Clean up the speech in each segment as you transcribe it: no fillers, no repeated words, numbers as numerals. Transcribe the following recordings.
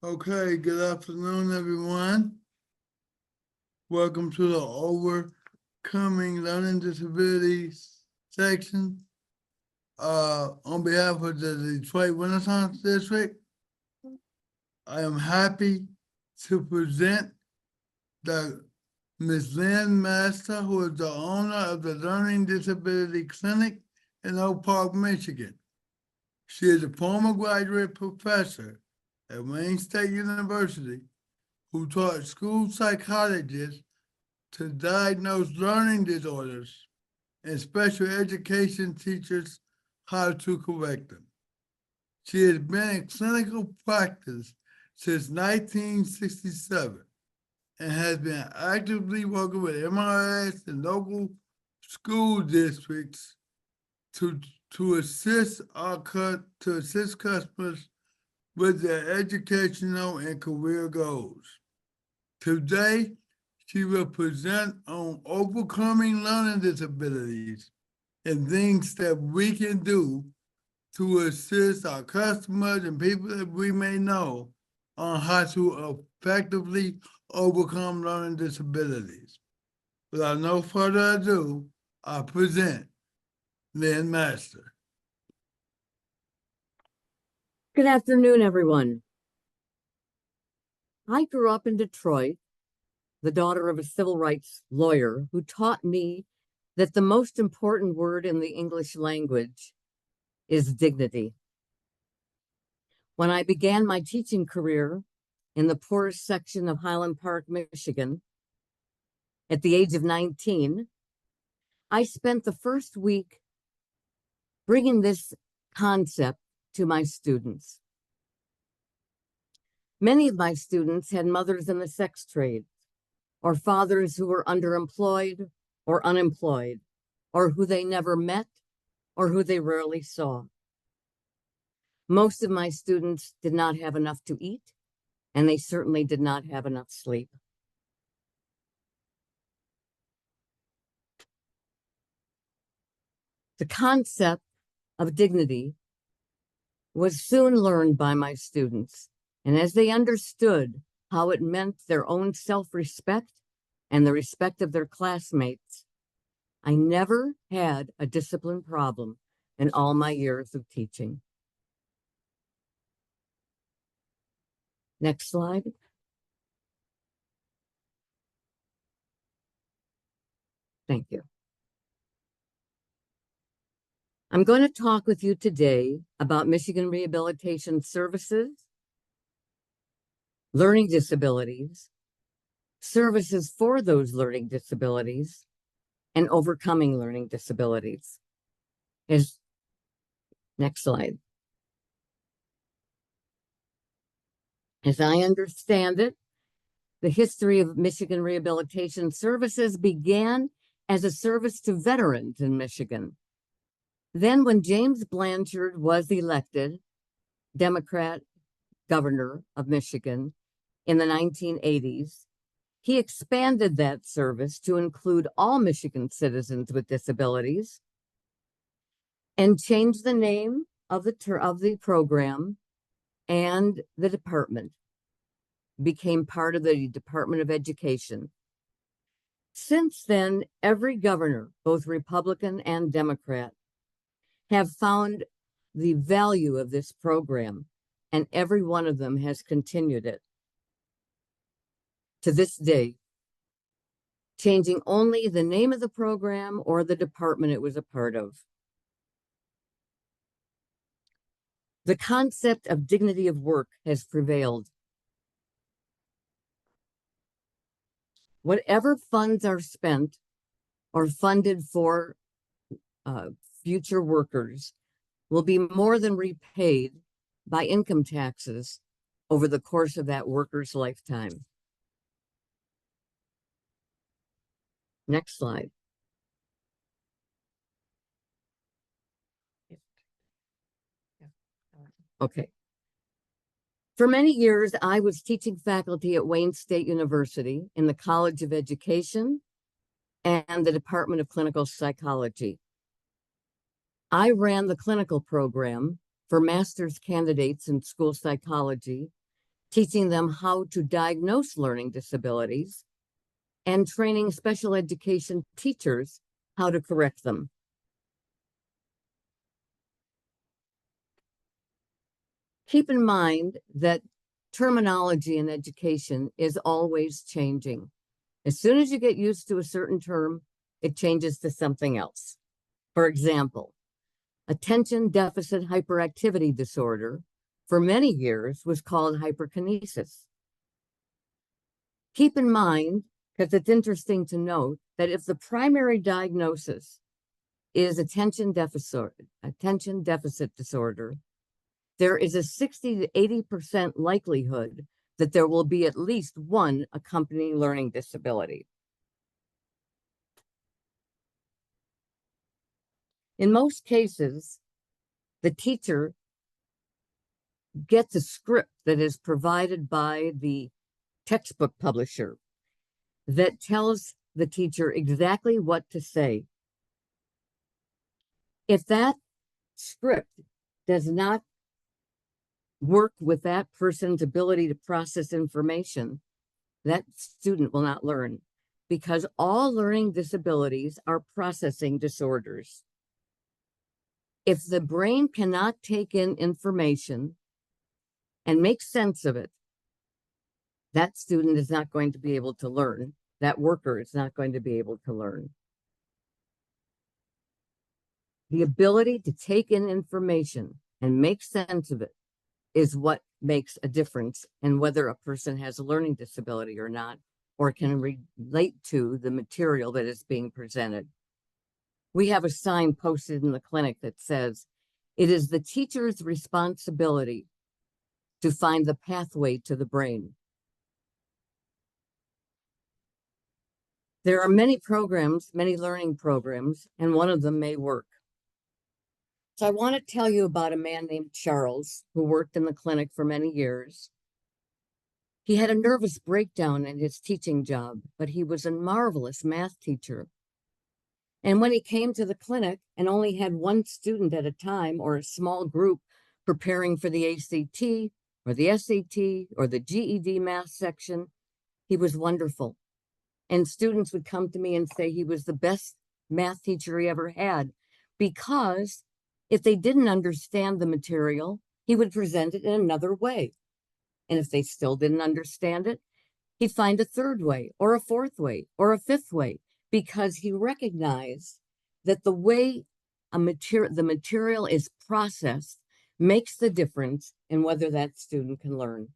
Okay, good afternoon, everyone. Welcome to the Overcoming Learning Disabilities section. On behalf of the Detroit Renaissance District, I am happy to present the Ms. Lynn Master, who is the owner of the Learning Disability Clinic in Oak Park, Michigan. She is a former graduate professor at Wayne State University who taught school psychologists to diagnose learning disorders and special education teachers how to correct them. She has been in clinical practice since 1967 and has been actively working with MRS and local school districts to assist customers with their educational and career goals. Today, she will present on overcoming learning disabilities and things that we can do to assist our customers and people that we may know on how to effectively overcome learning disabilities. Without no further ado, I present Lynn Master. Good afternoon, everyone. I grew up in Detroit, the daughter of a civil rights lawyer who taught me that the most important word in the English language is dignity. When I began my teaching career in the poorest section of Highland Park, Michigan, at the age of 19, I spent the first week bringing this concept to my students. Many of my students had mothers in the sex trade, or fathers who were underemployed or unemployed, or who they never met, or who they rarely saw. Most of my students did not have enough to eat, and they certainly did not have enough sleep. The concept of dignity was soon learned by my students, and as they understood how it meant their own self-respect and the respect of their classmates, I never had a discipline problem in all my years of teaching. Next slide. Thank you. I'm going to talk with you today about Michigan Rehabilitation Services, learning disabilities, services for those learning disabilities, and overcoming learning disabilities. Next slide. As I understand it, the history of Michigan Rehabilitation Services began as a service to veterans in Michigan. Then when James Blanchard was elected Democrat governor of Michigan in the 1980s, he expanded that service to include all Michigan citizens with disabilities and changed the name of the program, and the department became part of the Department of Education. Since then, every governor, both Republican and Democrat, have found the value of this program, and every one of them has continued it to this day, changing only the name of the program or the department it was a part of. The concept of dignity of work has prevailed. Whatever funds are spent or funded for future workers will be more than repaid by income taxes over the course of that worker's lifetime. Next slide. Okay. For many years, I was teaching faculty at Wayne State University in the College of Education and the Department of Clinical Psychology. I ran the clinical program for master's candidates in school psychology teaching them how to diagnose learning disabilities, and training special education teachers how to correct them. Keep in mind that terminology in education is always changing. As soon as you get used to a certain term, it changes to something else. For example, attention deficit hyperactivity disorder for many years was called hyperkinesis. Keep in mind, because it's interesting to note, that if the primary diagnosis is attention deficit disorder, there is a 60 to 80% likelihood that there will be at least one accompanying learning disability. In most cases, the teacher gets a script that is provided by the textbook publisher that tells the teacher exactly what to say. If that script does not work with that person's ability to process information, that student will not learn, because all learning disabilities are processing disorders. If the brain cannot take in information and make sense of it, that student is not going to be able to learn. That worker is not going to be able to learn. The ability to take in information and make sense of it is what makes a difference in whether a person has a learning disability or not, or can relate to the material that is being presented. We have a sign posted in the clinic that says, "It is the teacher's responsibility to find the pathway to the brain." There are many programs, many learning programs, and one of them may work. So I want to tell you about a man named Charles who worked in the clinic for many years. He had a nervous breakdown in his teaching job, but he was a marvelous math teacher. And when he came to the clinic and only had one student at a time or a small group preparing for the ACT or the SAT or the GED math section, he was wonderful. And students would come to me and say he was the best math teacher he ever had, because if they didn't understand the material, he would present it in another way. And if they still didn't understand it, he'd find a third way or a fourth way or a fifth way, because he recognized that the way the material is processed makes the difference in whether that student can learn.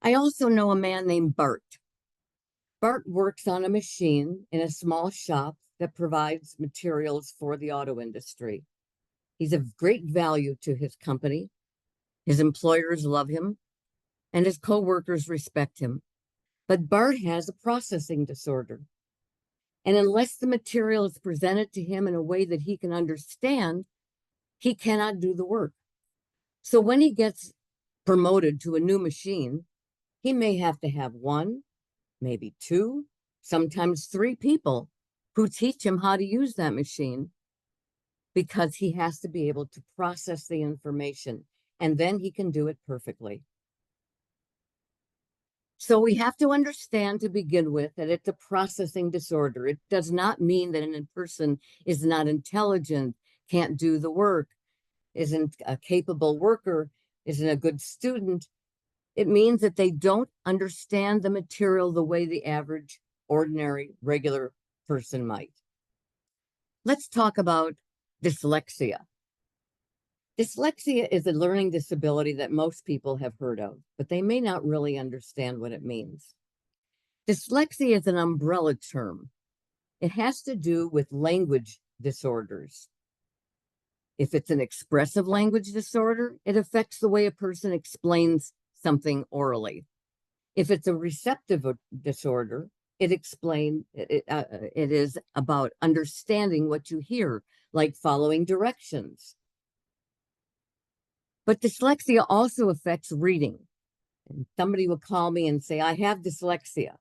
I also know a man named Bart. Bart works on a machine in a small shop that provides materials for the auto industry. He's of great value to his company. His employers love him, and his coworkers respect him. But Bart has a processing disorder. And unless the material is presented to him in a way that he can understand, he cannot do the work. So when he gets promoted to a new machine, he may have to have one, maybe two, sometimes three people who teach him how to use that machine, because he has to be able to process the information, and then he can do it perfectly. So we have to understand to begin with that it's a processing disorder. It does not mean that a person is not intelligent, can't do the work, isn't a capable worker, isn't a good student. It means that they don't understand the material the way the average, ordinary, regular person might. Let's talk about dyslexia. Dyslexia is a learning disability that most people have heard of, but they may not really understand what it means. Dyslexia is an umbrella term. It has to do with language disorders. If it's an expressive language disorder, it affects the way a person explains something orally. If it's a receptive disorder, it is about understanding what you hear, like following directions. But dyslexia also affects reading. And somebody will call me and say, "I have dyslexia,"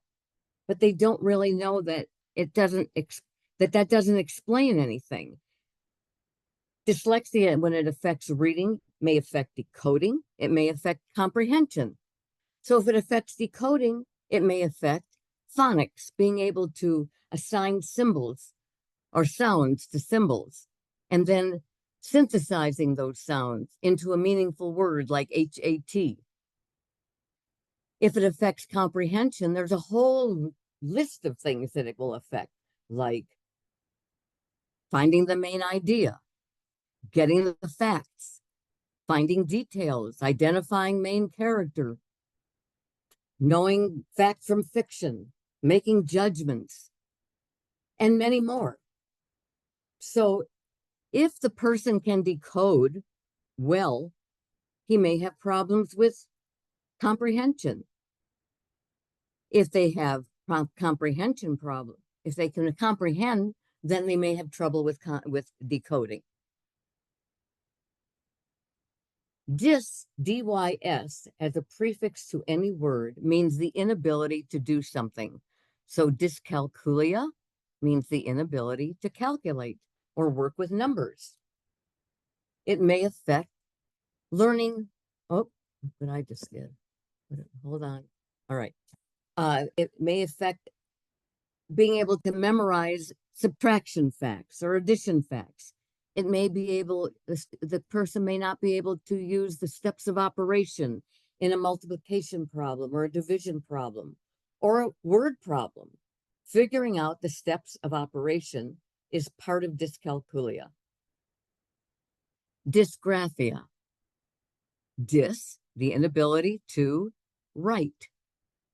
but they don't really know that it doesn't that doesn't explain anything. Dyslexia, when it affects reading, may affect decoding, it may affect comprehension. So if it affects decoding, it may affect phonics, being able to assign symbols or sounds to symbols, and then synthesizing those sounds into a meaningful word like HAT. If it affects comprehension, there's a whole list of things that it will affect, like finding the main idea, getting the facts, finding details, identifying main character, knowing fact from fiction, making judgments, and many more. So if the person can decode well, he may have problems with comprehension. If they have comprehension problem, if they can comprehend, then they may have trouble with decoding. Dys, D-Y-S, as a prefix to any word means the inability to do something. So dyscalculia means the inability to calculate or work with numbers. It may affect learning. Oh, what I just did. Hold on. All right. It may affect being able to memorize subtraction facts or addition facts. It may be able, the person may not be able to use the steps of operation in a multiplication problem or a division problem or a word problem. Figuring out the steps of operation is part of dyscalculia. Dysgraphia. Dys, the inability to write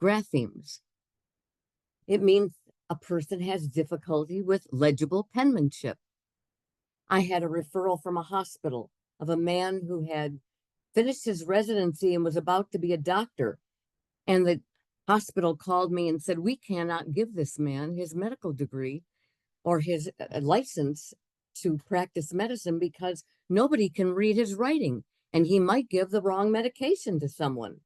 graphemes. It means a person has difficulty with legible penmanship. I had a referral from a hospital of a man who had finished his residency and was about to be a doctor. And the hospital called me and said, we cannot give this man his medical degree or his license to practice medicine because nobody can read his writing and he might give the wrong medication to someone.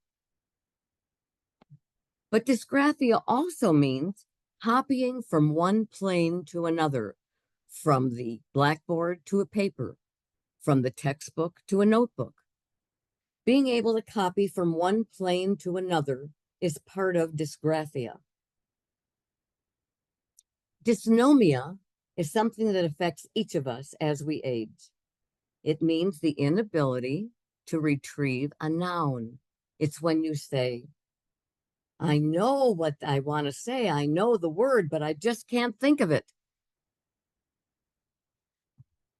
But dysgraphia also means copying from one plane to another, from the blackboard to a paper, from the textbook to a notebook. Being able to copy from one plane to another is part of dysgraphia. Dysnomia is something that affects each of us as we age. It means the inability to retrieve a noun. It's when you say, I know what I want to say, I know the word, but I just can't think of it.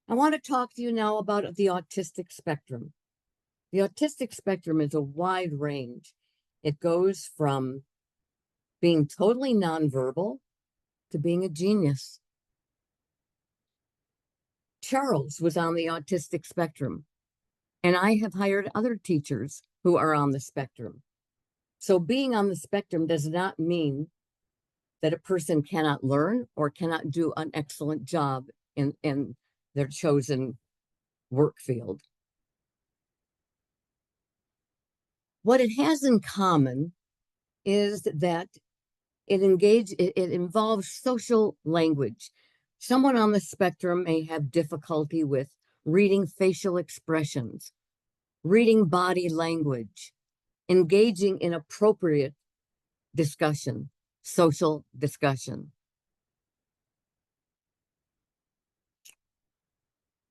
I want to talk to you now about the autistic spectrum. The autistic spectrum is a wide range. It goes from being totally nonverbal to being a genius. Charles was on the autistic spectrum, and I have hired other teachers who are on the spectrum. So being on the spectrum does not mean that a person cannot learn or cannot do an excellent job in their chosen work field. What it has in common is that it involves social language. Someone on the spectrum may have difficulty with reading facial expressions, reading body language, engaging in appropriate discussion, social discussion.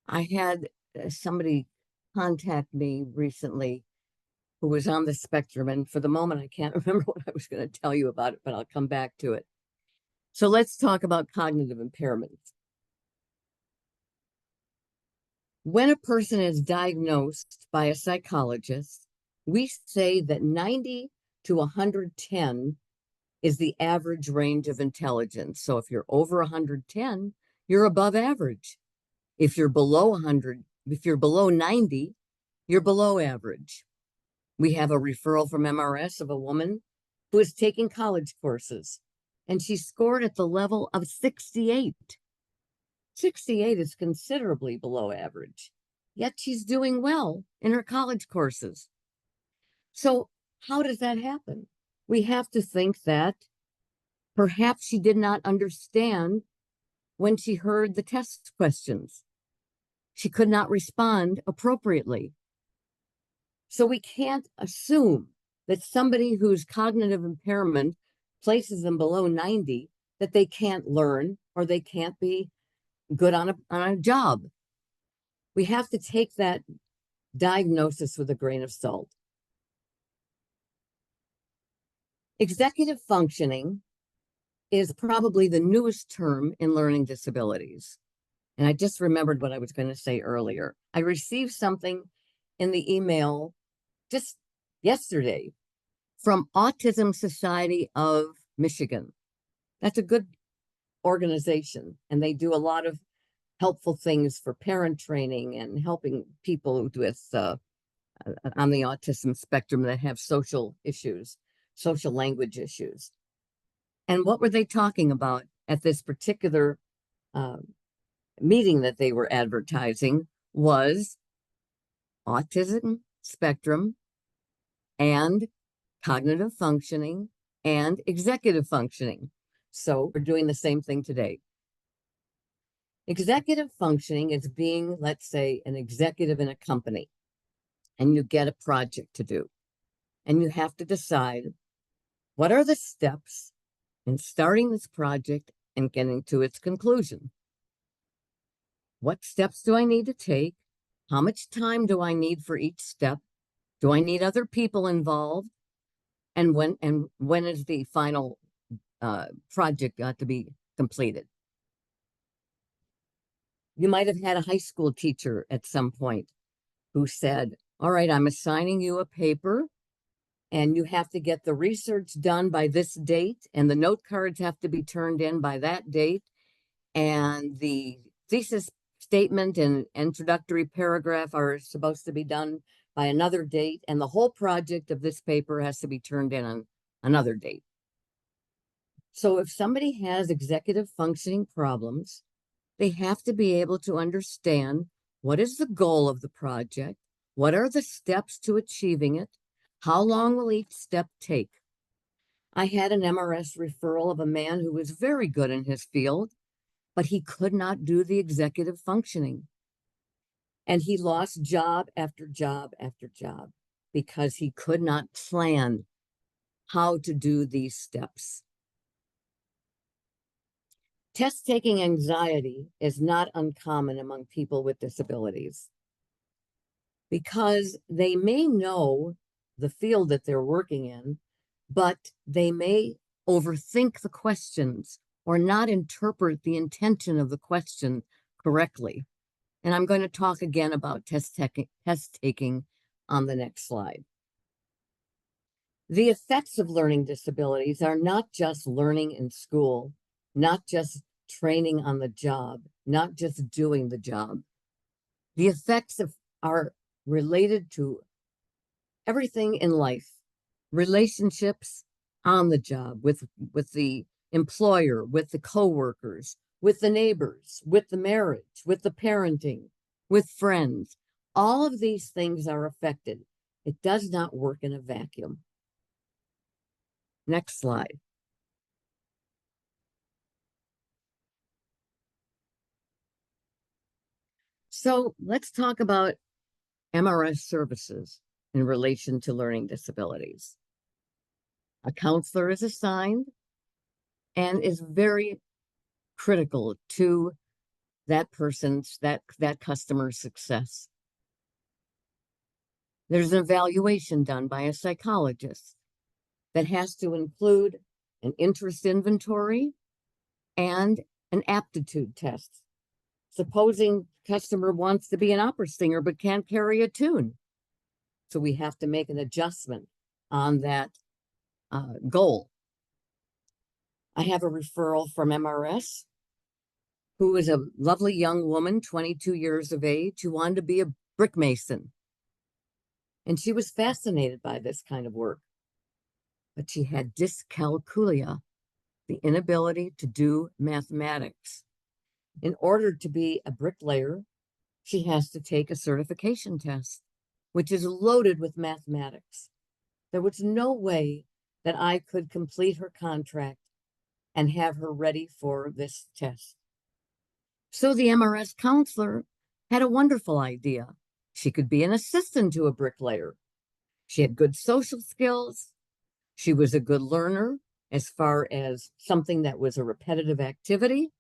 I had somebody contact me recently who was on the spectrum, and for the moment, I can't remember what I was going to tell you about it, but I'll come back to it. So let's talk about cognitive impairments. When a person is diagnosed by a psychologist, we say that 90 to 110 is the average range of intelligence. So if you're over 110, you're above average. If you're below 100, if you're below 90, you're below average. We have a referral from MRS of a woman who is taking college courses, and she scored at the level of 68. 68 is considerably below average, yet she's doing well in her college courses. So how does that happen? We have to think that perhaps she did not understand when she heard the test questions. She could not respond appropriately. So we can't assume that somebody whose cognitive impairment places them below 90, that they can't learn or they can't be good on a job. We have to take that diagnosis with a grain of salt. Executive functioning is probably the newest term in learning disabilities. And I just remembered what I was going to say earlier. I received something in the email just yesterday from Autism Society of Michigan. That's a good organization, and they do a lot of helpful things for parent training and helping people with on the autism spectrum that have social issues, social language issues. And what were they talking about at this particular meeting that they were advertising was autism spectrum and cognitive functioning and executive functioning. So we're doing the same thing today. Executive functioning is being, let's say, an executive in a company, and you get a project to do. And you have to decide what are the steps in starting this project and getting to its conclusion. What steps do I need to take? How much time do I need for each step? Do I need other people involved? And when is the final project got to be completed? You might have had a high school teacher at some point who said, all right, I'm assigning you a paper and you have to get the research done by this date, and the note cards have to be turned in by that date, and the thesis statement and introductory paragraph are supposed to be done by another date, and the whole project of this paper has to be turned in on another date. So if somebody has executive functioning problems, they have to be able to understand what is the goal of the project, what are the steps to achieving it, how long will each step take. I had an MRS referral of a man who was very good in his field, but he could not do the executive functioning. And he lost job after job after job because he could not plan how to do these steps. Test taking anxiety is not uncommon among people with disabilities because they may know the field that they're working in, but they may overthink the questions or not interpret the intention of the question correctly. And I'm going to talk again about test taking on the next slide. The effects of learning disabilities are not just learning in school, not just training on the job, not just doing the job. The effects are related to everything in life, relationships on the job with the employer, with the coworkers, with the neighbors, with the marriage, with the parenting, with friends. All of these things are affected. It does not work in a vacuum. Next slide. So let's talk about MRS services in relation to learning disabilities. A counselor is assigned and is very critical to that person's, that customer's success. There's an evaluation done by a psychologist that has to include an interest inventory and an aptitude test. Supposing customer wants to be an opera singer but can't carry a tune. So we have to make an adjustment on that goal. I have a referral from MRS who is a lovely young woman, 22 years of age, who wanted to be a brick mason. And she was fascinated by this kind of work. But she had dyscalculia, the inability to do mathematics. In order to be a bricklayer, she has to take a certification test, which is loaded with mathematics. There was no way that I could complete her contract and have her ready for this test. So the MRS counselor had a wonderful idea. She could be an assistant to a bricklayer. She had good social skills. She was a good learner as far as something that was a repetitive activity.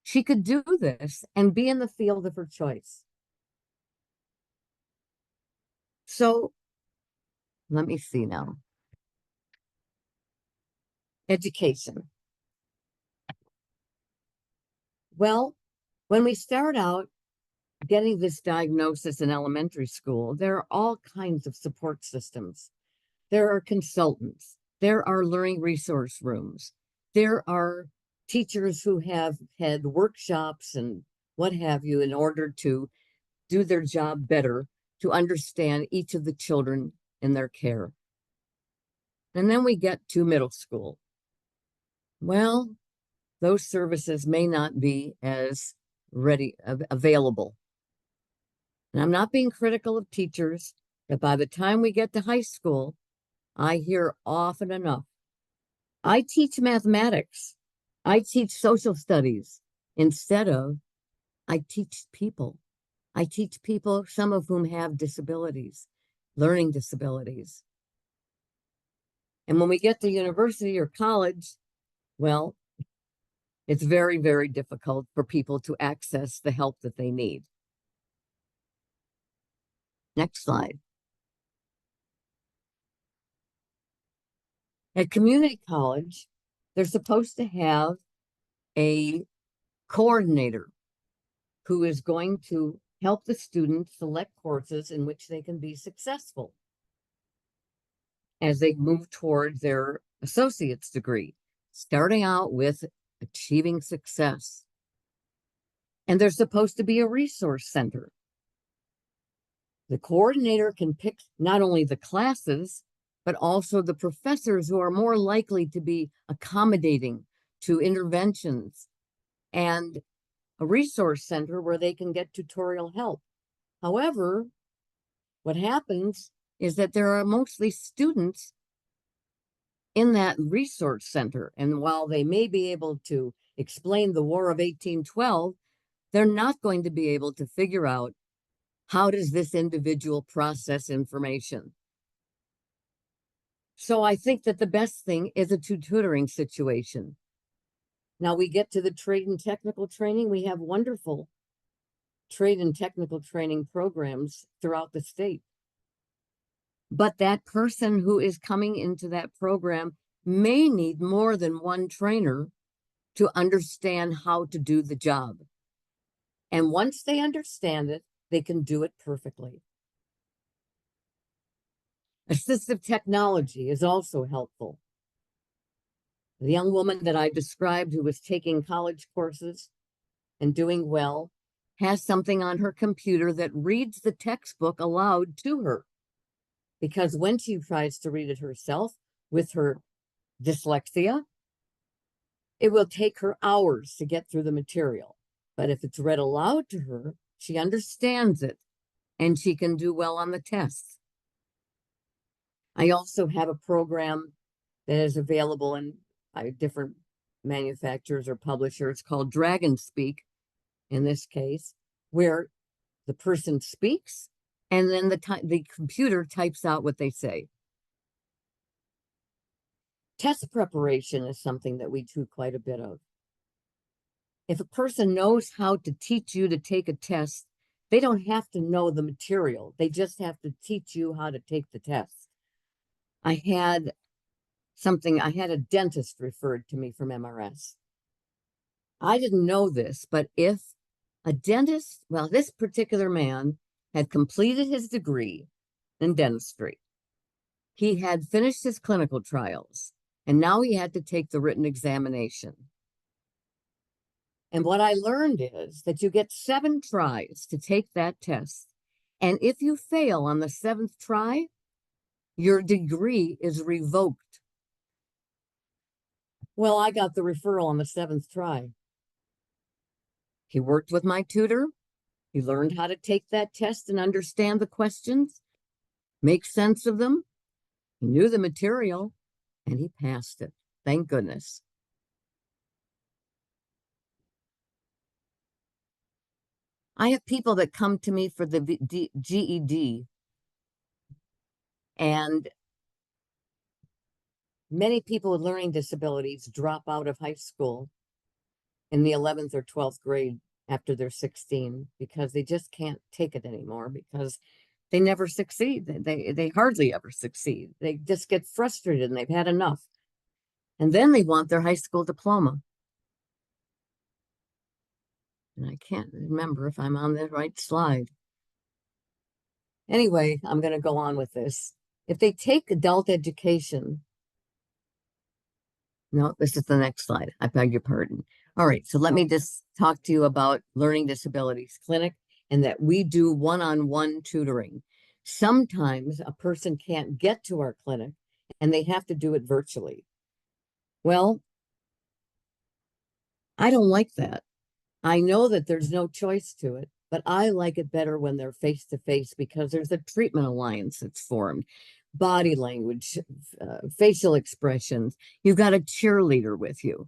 She could do this and be in the field of her choice. So let me see now. Education. Well, when we start out getting this diagnosis in elementary school, there are all kinds of support systems. There are consultants. There are learning resource rooms. There are teachers who have had workshops and what have you in order to do their job better, to understand each of the children in their care. And then we get to middle school. Well, those services may not be as available. And I'm not being critical of teachers, but by the time we get to high school, I hear often enough, I teach mathematics, I teach social studies, instead of I teach people. I teach people, some of whom have disabilities, learning disabilities. And when we get to university or college, well, it's very, very difficult for people to access the help that they need. Next slide. At community college, they're supposed to have a coordinator who is going to help the students select courses in which they can be successful as they move toward their associate's degree, starting out with achieving success. And there's supposed to be a resource center. The coordinator can pick not only the classes, but also the professors who are more likely to be accommodating to interventions, and a resource center where they can get tutorial help. However, what happens is that there are mostly students in that resource center. And while they may be able to explain the War of 1812, they're not going to be able to figure out how does this individual process information. So I think that the best thing is a tutoring situation. Now we get to the trade and technical training. We have wonderful trade and technical training programs throughout the state. But that person who is coming into that program may need more than one trainer to understand how to do the job. And once they understand it, they can do it perfectly. Assistive technology is also helpful. The young woman that I described who was taking college courses and doing well has something on her computer that reads the textbook aloud to her. Because when she tries to read it herself with her dyslexia, it will take her hours to get through the material. But if it's read aloud to her, she understands it and she can do well on the tests. I also have a program that is available in different manufacturers or publishers called Dragon Speak, in this case, where the person speaks and then the computer types out what they say. Test preparation is something that we do quite a bit of. If a person knows how to teach you to take a test, they don't have to know the material. They just have to teach you how to take the test. I had a dentist referred to me from MRS. I didn't know this, but if a dentist, well, this particular man had completed his degree in dentistry. He had finished his clinical trials, and now he had to take the written examination. And what I learned is that you get 7 tries to take that test. And if you fail on the 7th try, your degree is revoked. Well, I got the referral on the 7th try. He worked with my tutor. He learned how to take that test and understand the questions, make sense of them. He knew the material, and he passed it. Thank goodness. I have people that come to me for the GED, And many people with learning disabilities drop out of high school in the 11th or 12th grade after they're 16 because they just can't take it anymore because they never succeed. They hardly ever succeed. They just get frustrated and they've had enough. And then they want their high school diploma. And I can't remember if I'm on the right slide. Anyway, I'm going to go on with this. If they take adult education, no, this is the next slide. I beg your pardon. All right, so let me just talk to you about Learning Disabilities Clinic and that we do one-on-one tutoring. Sometimes a person can't get to our clinic and they have to do it virtually. Well, I don't like that. I know that there's no choice to it, but I like it better when they're face to face because there's a treatment alliance that's formed, body language, facial expressions. You've got a cheerleader with you.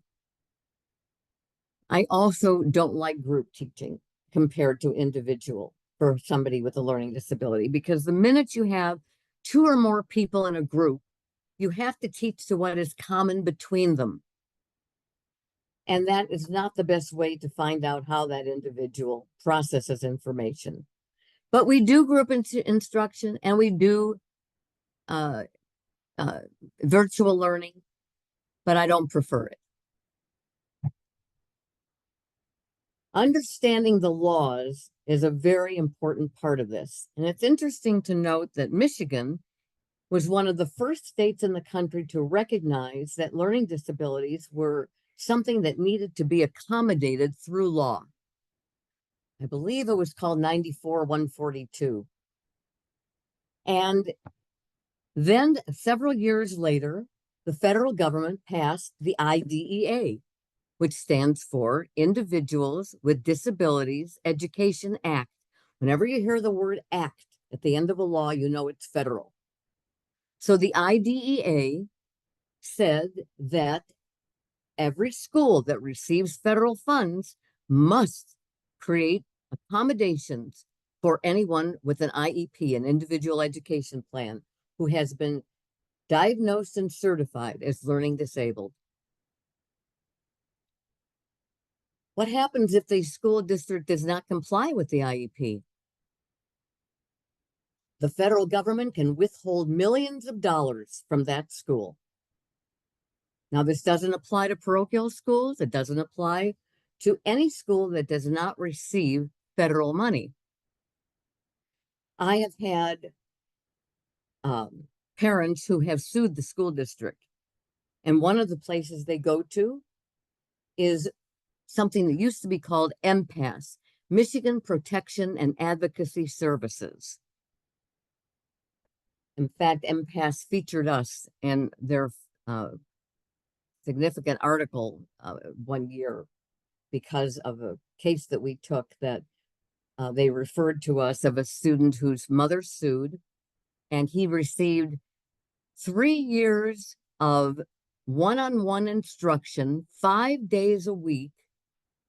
I also don't like group teaching compared to individual for somebody with a learning disability because the minute you have two or more people in a group, you have to teach to what is common between them. And that is not the best way to find out how that individual processes information. But we do group instruction and we do uh, virtual learning, but I don't prefer it. Understanding the laws is a very important part of this. And it's interesting to note that Michigan was one of the first states in the country to recognize that learning disabilities were something that needed to be accommodated through law. I believe it was called 94-142. And then several years later, the federal government passed the IDEA, which stands for Individuals with Disabilities Education Act. Whenever you hear the word act at the end of a law, you know it's federal. So the IDEA said that every school that receives federal funds must create accommodations for anyone with an IEP, an individual education plan, who has been diagnosed and certified as learning disabled. What happens if the school district does not comply with the IEP? The federal government can withhold millions of dollars from that school. Now, this doesn't apply to parochial schools. It doesn't apply to any school that does not receive federal money. I have had parents who have sued the school district, and one of the places they go to is something that used to be called MPAS, Michigan Protection and Advocacy Services. In fact, MPAS featured us in their significant article one year because of a case that we took that they referred to us of a student whose mother sued, and he received 3 years of one-on-one instruction, 5 days a week,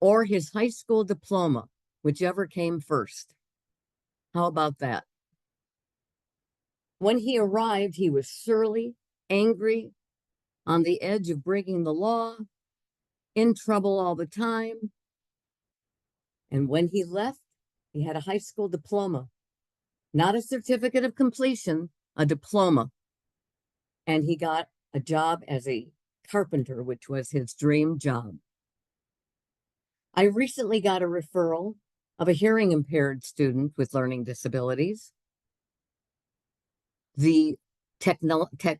or his high school diploma, whichever came first. How about that? When he arrived, he was surly, angry, on the edge of breaking the law, in trouble all the time. And when he left, he had a high school diploma, not a certificate of completion, a diploma. And he got a job as a carpenter, which was his dream job. I recently got a referral of a hearing impaired student with learning disabilities. The technology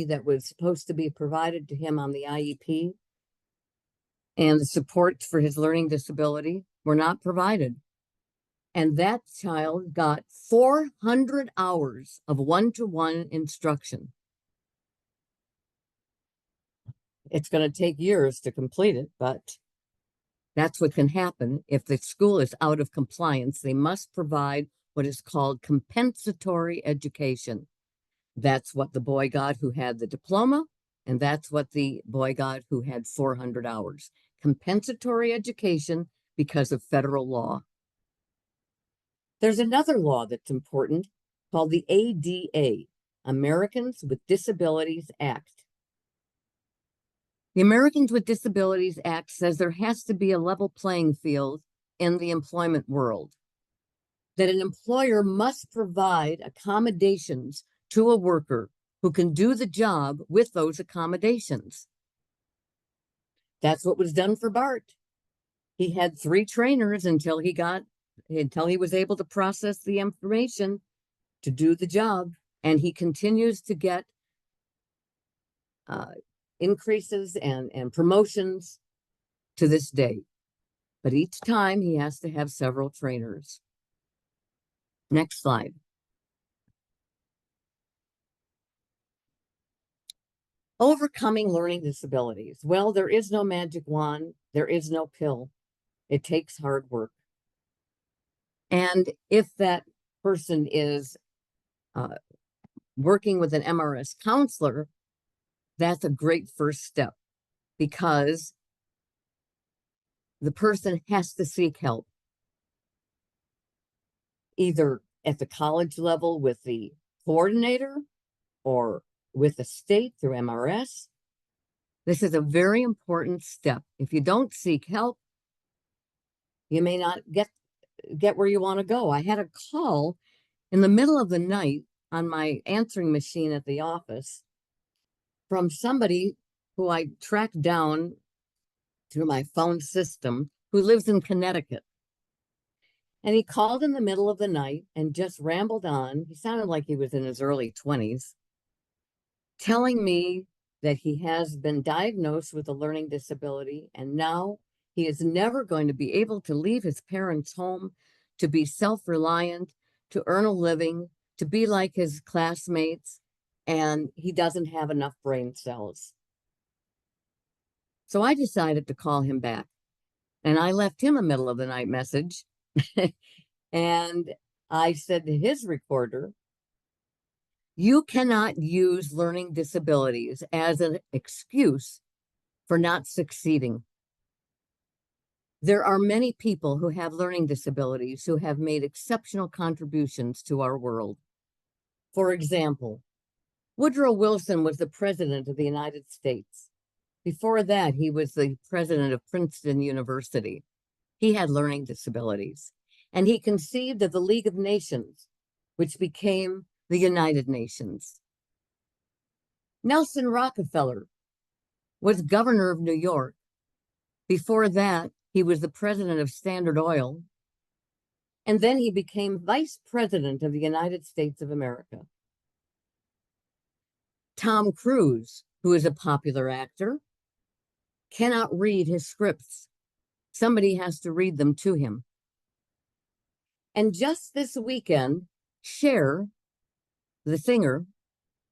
that was supposed to be provided to him on the IEP and the supports for his learning disability were not provided. And that child got 400 hours of one-to-one instruction. It's going to take years to complete it, but that's what can happen if the school is out of compliance. They must provide what is called compensatory education. That's what the boy got who had the diploma, and that's what the boy got who had 400 hours. Compensatory education because of federal law. There's another law that's important called the ADA, Americans with Disabilities Act. The Americans with Disabilities Act says there has to be a level playing field in the employment world, that an employer must provide accommodations to a worker who can do the job with those accommodations. That's what was done for Bart. He had 3 trainers until he was able to process the information to do the job, and he continues to get increases and promotions to this day. But each time he has to have several trainers. Next slide. Overcoming learning disabilities. Well, there is no magic wand. There is no pill. It takes hard work. And if that person is working with an MRS counselor, that's a great first step, because the person has to seek help, either at the college level with the coordinator or with the state through MRS. This is a very important step. If you don't seek help, you may not get where you want to go. I had a call in the middle of the night on my answering machine at the office from somebody who I tracked down through my phone system, who lives in Connecticut. And he called in the middle of the night and just rambled on. He sounded like he was in his early 20s, telling me that he has been diagnosed with a learning disability, and now he is never going to be able to leave his parents' home, to be self-reliant, to earn a living, to be like his classmates, and he doesn't have enough brain cells. So I decided to call him back, and I left him a middle of the night message. And I said to his recorder, you cannot use learning disabilities as an excuse for not succeeding. There are many people who have learning disabilities who have made exceptional contributions to our world. For example, Woodrow Wilson was the president of the United States. Before that, he was the president of Princeton University. He had learning disabilities, and he conceived of the League of Nations, which became the United Nations. Nelson Rockefeller was governor of New York. Before that, he was the president of Standard Oil, and then he became vice president of the United States of America. Tom Cruise, who is a popular actor, cannot read his scripts. Somebody has to read them to him. And just this weekend, Cher, the singer,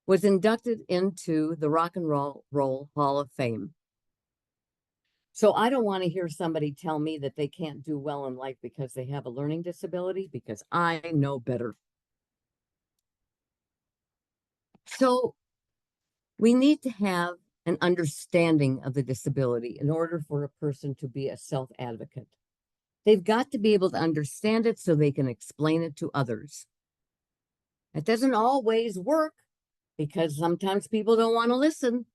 was inducted into the Rock and Roll Hall of Fame. So I don't want to hear somebody tell me that they can't do well in life because they have a learning disability, because I know better. So we need to have an understanding of the disability in order for a person to be a self-advocate. They've got to be able to understand it so they can explain it to others. It doesn't always work, because sometimes people don't want to listen,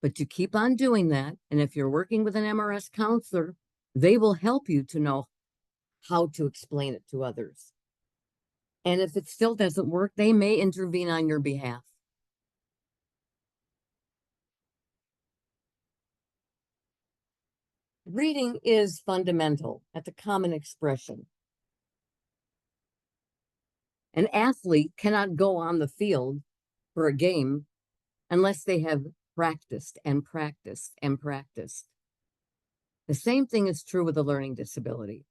but you keep on doing that. And if you're working with an MRS counselor, they will help you to know how to explain it to others. And if it still doesn't work, they may intervene on your behalf. Reading is fundamental at the common expression. An athlete cannot go on the field for a game unless they have practiced and practiced and practiced. The same thing is true with a learning disability.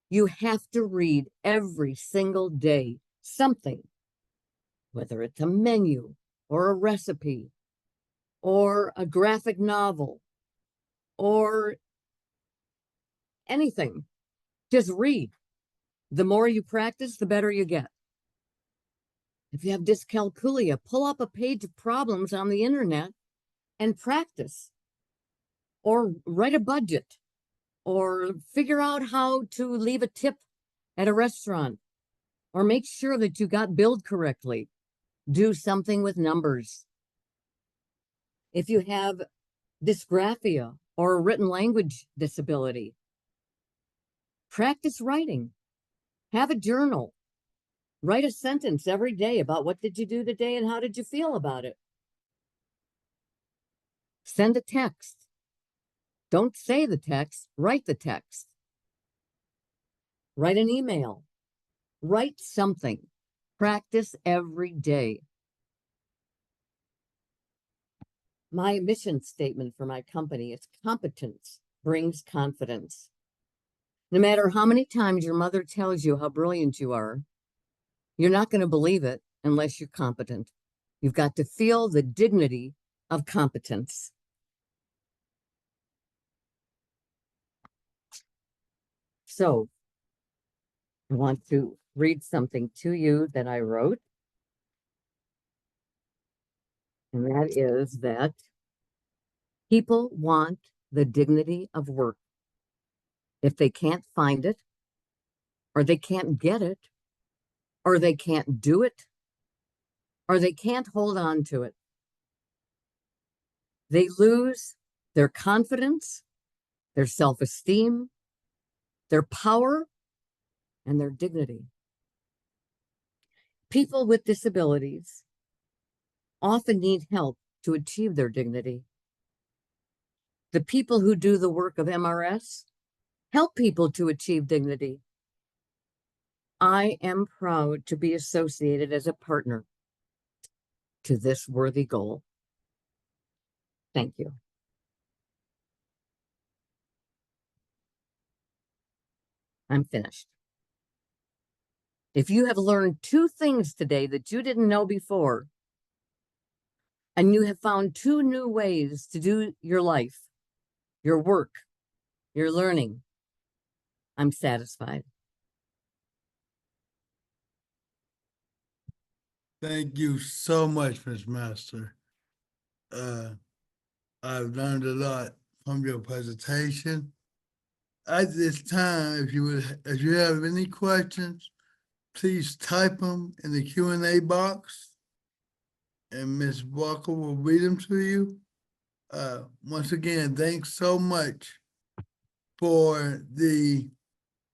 You have to read every single day something, whether it's a menu or a recipe or a graphic novel or anything. Just read. The more you practice, the better you get. If you have dyscalculia, pull up a page of problems on the internet and practice, or write a budget, or figure out how to leave a tip at a restaurant. or make sure that you got billed correctly. Do something with numbers. If you have dysgraphia or a written language disability, practice writing. Have a journal. Write a sentence every day about what did you do today and how did you feel about it. Send a text. Don't say the text, write the text. Write an email. Write something. Practice every day. My mission statement for my company is competence brings confidence. No matter how many times your mother tells you how brilliant you are, you're not going to believe it unless you're competent. You've got to feel the dignity of competence. So I want to read something to you that I wrote. And that is that people want the dignity of work. If they can't find it, or they can't get it, or they can't do it, or they can't hold on to it, they lose their confidence, their self-esteem, their power, and their dignity. People with disabilities often need help to achieve their dignity. The people who do the work of MRS help people to achieve dignity. I am proud to be associated as a partner to this worthy goal. Thank you. I'm finished. If you have learned 2 things today that you didn't know before, and you have found 2 new ways to do your life, your work, your learning, I'm satisfied. Thank you so much, Ms. Master. I've learned a lot from your presentation. At this time, if you have any questions, please type them in the Q&A box, and Ms. Walker will read them to you. Once again, thanks so much for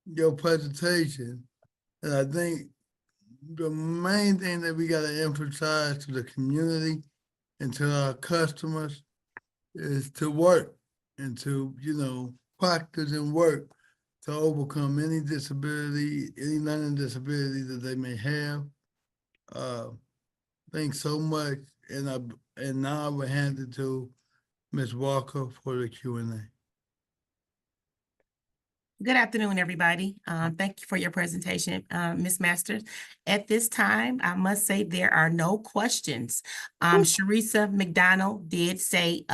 your presentation. And I think the main thing that we got to emphasize to the community and to our customers is to work and to, practice and work to overcome any disability, any learning disability that they may have. Thanks so much. And now I will hand it to Ms. Walker for the Q&A. Good afternoon, everybody. Thank you for your presentation, Ms. Masters. At this time, I must say there are no questions. Sharissa McDonald did say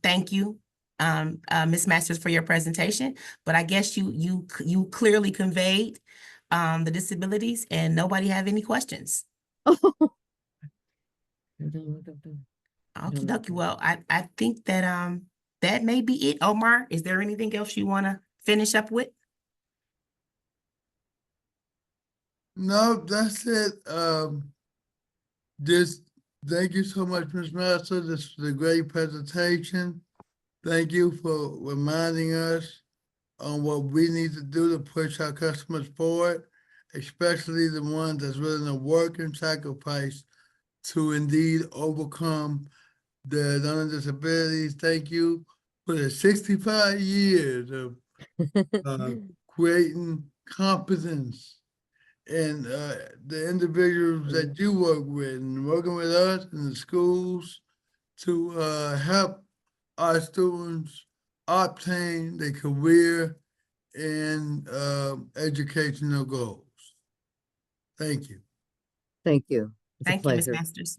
thank you, Ms. Masters, for your presentation, but I guess you clearly conveyed the disabilities, and nobody have any questions. Okie dokie. Well, I think that that may be it. Omar, is there anything else you want to finish up with? No, that's it. Just thank you so much, Ms. Master. This was a great presentation. Thank you for reminding us on what we need to do to push our customers forward, especially the ones that's willing to work and sacrifice to indeed overcome their learning disabilities. Thank you for the 65 years of creating competence and the individuals that you work with and working with us in the schools to help our students obtain their career and educational goals. Thank you. Thank you. It's a Thank you, Ms. pleasure. Masters.